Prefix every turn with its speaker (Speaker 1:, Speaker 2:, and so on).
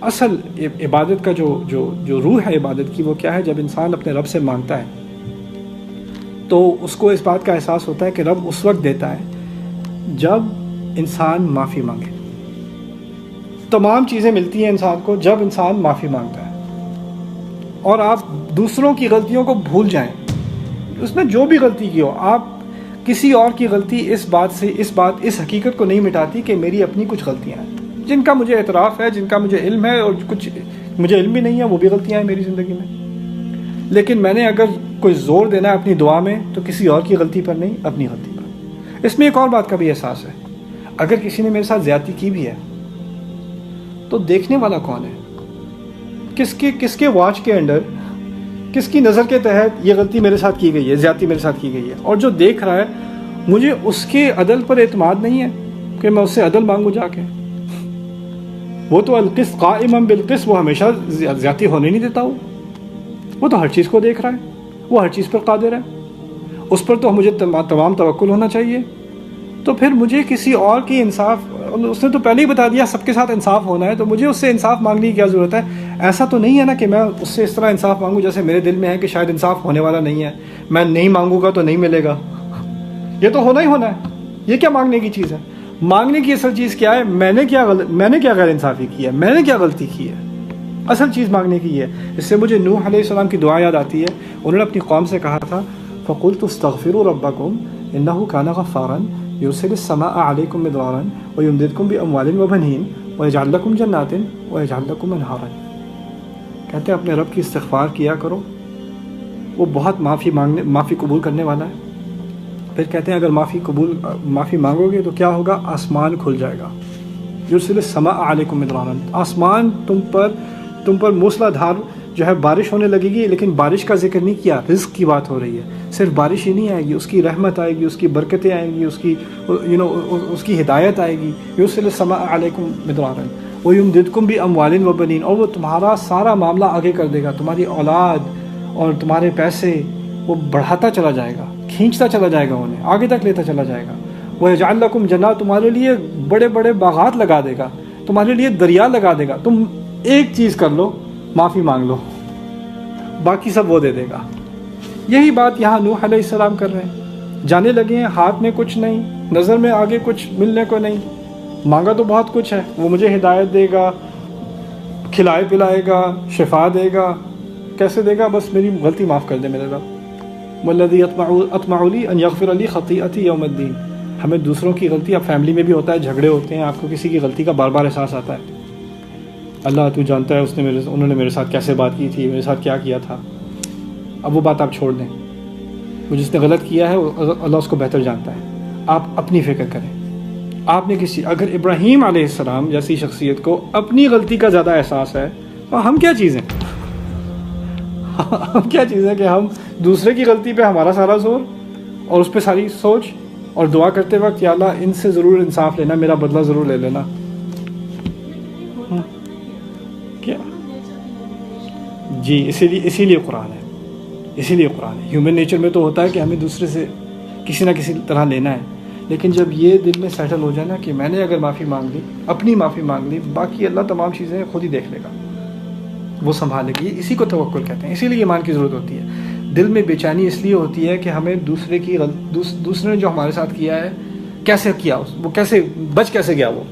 Speaker 1: اصل عبادت کا جو روح ہے عبادت کی وہ کیا ہے؟ جب انسان اپنے رب سے مانگتا ہے تو اس کو اس بات کا احساس ہوتا ہے کہ رب اس وقت دیتا ہے جب انسان معافی مانگے. تمام چیزیں ملتی ہیں انسان کو جب انسان معافی مانگتا ہے. اور آپ دوسروں کی غلطیوں کو بھول جائیں، اس نے جو بھی غلطی کی ہو، آپ کسی اور کی غلطی اس حقیقت کو نہیں مٹاتی کہ میری اپنی کچھ غلطیاں ہیں جن کا مجھے اعتراف ہے، جن کا مجھے علم ہے، اور کچھ مجھے علم بھی نہیں ہے، وہ بھی غلطیاں ہیں میری زندگی میں. لیکن میں نے اگر کوئی زور دینا ہے اپنی دعا میں تو کسی اور کی غلطی پر نہیں، اپنی غلطی پر. اس میں ایک اور بات کا بھی احساس ہے، اگر کسی نے میرے ساتھ زیادتی کی بھی ہے تو دیکھنے والا کون ہے؟ کس کے واچ کے انڈر، کس کی نظر کے تحت یہ غلطی میرے ساتھ کی گئی ہے، زیادتی میرے ساتھ کی گئی ہے؟ اور جو دیکھ رہا ہے، مجھے اس کے عدل پر اعتماد نہیں ہے کہ میں اس سے عدل مانگوں جا کے. وہ تو القسط قائما بالقسط، وہ ہمیشہ زیادتی ہونے نہیں دیتا. وہ تو ہر چیز کو دیکھ رہا ہے، وہ ہر چیز پر قادر ہے، اس پر تو مجھے تمام توکل ہونا چاہیے. تو پھر مجھے کسی اور کی انصاف، اس نے تو پہلے ہی بتا دیا سب کے ساتھ انصاف ہونا ہے، تو مجھے اس سے انصاف مانگنے کی کیا ضرورت ہے؟ ایسا تو نہیں ہے نا کہ میں اس سے اس طرح انصاف مانگوں جیسے میرے دل میں ہے کہ شاید انصاف ہونے والا نہیں ہے، میں نہیں مانگوں گا تو نہیں ملے گا. یہ تو ہونا ہی ہونا ہے. یہ کیا مانگنے کی چیز ہے؟ مانگنے کی اصل چیز کیا ہے؟ میں نے کیا غیر انصافی کی ہے، میں نے کیا غلطی کی ہے؟ اصل چیز مانگنے کی ہے. اس سے مجھے نوح علیہ السلام کی دعا یاد آتی ہے. انہوں نے اپنی قوم سے کہا تھا فَقُلْتُ اسْتَغْفِرُوا رَبَّكُمْ إِنَّهُ كَانَ غَفَّارًا يُرْسِلِ السَّمَاءَ عَلَيْكُمْ مِدْرَارًا وَيُمْدِدْكُمْ بِأَمْوَالٍ وَبَنِينَ وَيَجْعَلْ لَكُمْ جَنَّاتٍ وَيَجْعَلْ لَكُمْ أَنْهَارًا. کہتے ہیں اپنے رب کی استغفار کیا کرو، وہ بہت معافی قبول کرنے والا ہے. پھر کہتے ہیں اگر معافی مانگو گے تو کیا ہوگا؟ آسمان کھل جائے گا. یرسل السماء علیکم مدرارا، آسمان تم پر موسلا دھار جو ہے بارش ہونے لگے گی. لیکن بارش کا ذکر نہیں کیا، رزق کی بات ہو رہی ہے. صرف بارش ہی نہیں آئے گی، اس کی رحمت آئے گی، اس کی برکتیں آئیں گی، اس کی ہدایت آئے گی. یرسل السماء علیکم مدرارا ویمددکم باموال وبنین، اور وہ تمہارا سارا معاملہ آگے کر دے گا. تمہاری اولاد اور تمہارے پیسے وہ بڑھاتا چلا جائے گا، کھینچتا چلا جائے گا، انہیں آگے تک لیتا چلا جائے گا. وَيَجْعَلْ لَكُمْ جَنَّاتٍ، تمہارے لیے بڑے بڑے باغات لگا دے گا، تمہارے لیے دریا لگا دے گا. تم ایک چیز کر لو، معافی مانگ لو، باقی سب وہ دے دے گا. یہی بات یہاں نوح علیہ السلام کر رہے ہیں. جانے لگے ہیں، ہاتھ میں کچھ نہیں، نظر میں آگے کچھ ملنے کو نہیں. مانگا تو بہت کچھ ہے، وہ مجھے ہدایت دے گا، کھلائے پلائے گا، شفا دے گا. کیسے دے گا؟ بس میری غلطی معاف کر دے میرے رب. وَالَّذِي أَطْمَعُ لِي أَنْ يَغْفِرَ لِي خَطِيئَتِي يَوْمَ الدِّينِ. ہمیں دوسروں کی غلطی، اب فیملی میں بھی ہوتا ہے، جھگڑے ہوتے ہیں، آپ کو کسی کی غلطی کا بار بار احساس آتا ہے. اللہ تو جانتا ہے انہوں نے میرے ساتھ کیسے بات کی تھی، میرے ساتھ کیا کیا تھا. اب وہ بات آپ چھوڑ دیں، وہ جس نے غلط کیا ہے اللہ اس کو بہتر جانتا ہے. آپ اپنی فکر کریں. آپ نے اگر ابراہیم علیہ السلام جیسی شخصیت کو اپنی غلطی کا زیادہ احساس ہے تو ہم کیا چیز ہیں؟ ہم کیا چیز ہے کہ ہم دوسرے کی غلطی پہ ہمارا سارا زور اور اس پہ ساری سوچ، اور دعا کرتے وقت یا اللہ ان سے ضرور انصاف لینا، میرا بدلہ ضرور لے لینا. کیا جی، اسی لیے قرآن ہے. ہیومن نیچر میں تو ہوتا ہے کہ ہمیں دوسرے سے کسی نہ کسی طرح لینا ہے. لیکن جب یہ دل میں سیٹل ہو جائے نا کہ میں نے اگر معافی مانگ لی، اپنی معافی مانگ لی، باقی اللہ تمام چیزیں خود ہی دیکھ لے گا، وہ سنبھالے گی. اسی کو توکل کہتے ہیں. اسی لیے ایمان کی ضرورت ہوتی ہے. دل میں بے چینی اس لیے ہوتی ہے کہ ہمیں دوسرے نے جو ہمارے ساتھ کیا ہے کیسے کیا، وہ کیسے بچ کیسے گیا وہ